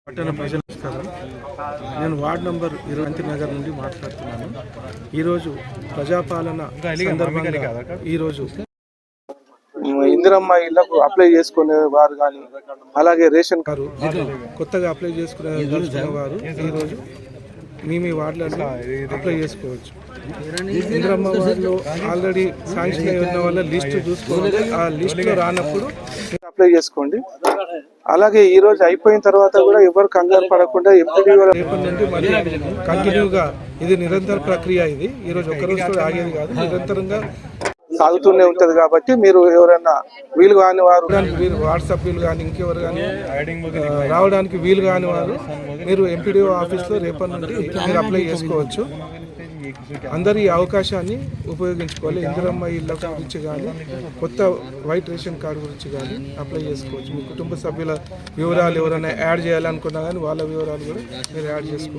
పట్టణ ప్రజల నమస్కారం. నేను వార్డ్ నంబర్ 20 నగర్ నుండి మాట్లాడుతున్నాను. ఈరోజు ప్రజాపాలన సందర్భంగా ఈరోజు ఇందిరమ్మ ఇళ్లకు అప్లై చేసుకునే వారు కానీ, అలాగే రేషన్ కార్డు కొత్తగా అప్లై చేసుకునే వారు ఈరోజు మీ వార్డులలో అప్లై చేసుకోవచ్చు. ఇందిరమ్మ వార్డులో ఆల్రెడీ శాంక్షన్ అయి ఉన్న వాళ్ళ లిస్టు చూసుకోవాలి. ఆ లిస్టులో రానప్పుడు అప్లై చేసుకోండి. అలాగే ఈ రోజు అయిపోయిన తర్వాత కూడా ఎవరు కంగారు పడకుండా ఎంపీడీఓ రేపటి నుండి మళ్ళీ కంటిన్యూగా ఇది నిరంతర ప్రక్రియ. ఇది ఈ రోజు ఒక్కరోజు కూడా ఆగేది కాదు, నిరంతరంగా సాగుతూనే ఉంటది. కాబట్టి మీరు ఎవరైనా వీలు కాని వారు వాట్సాప్ వీలు కానీ ఇంకెవరు కానీ రావడానికి వీలు కాని వారు మీరు ఎంపీడీఓ ఆఫీస్లో రేపటి నుండి మీరు అప్లై చేసుకోవచ్చు. అందరూ ఈ అవకాశాన్ని ఉపయోగించుకోవాలి. ఇందిరమ్మ ఇళ్ళ గురించి కానీ, కొత్త వైట్ రేషన్ కార్డు గురించి కానీ అప్లై చేసుకోవచ్చు. మీ కుటుంబ సభ్యుల వివరాలు ఎవరైనా యాడ్ చేయాలనుకున్నా కానీ వాళ్ళ వివరాలు కూడా మీరు యాడ్ చేసుకోవచ్చు.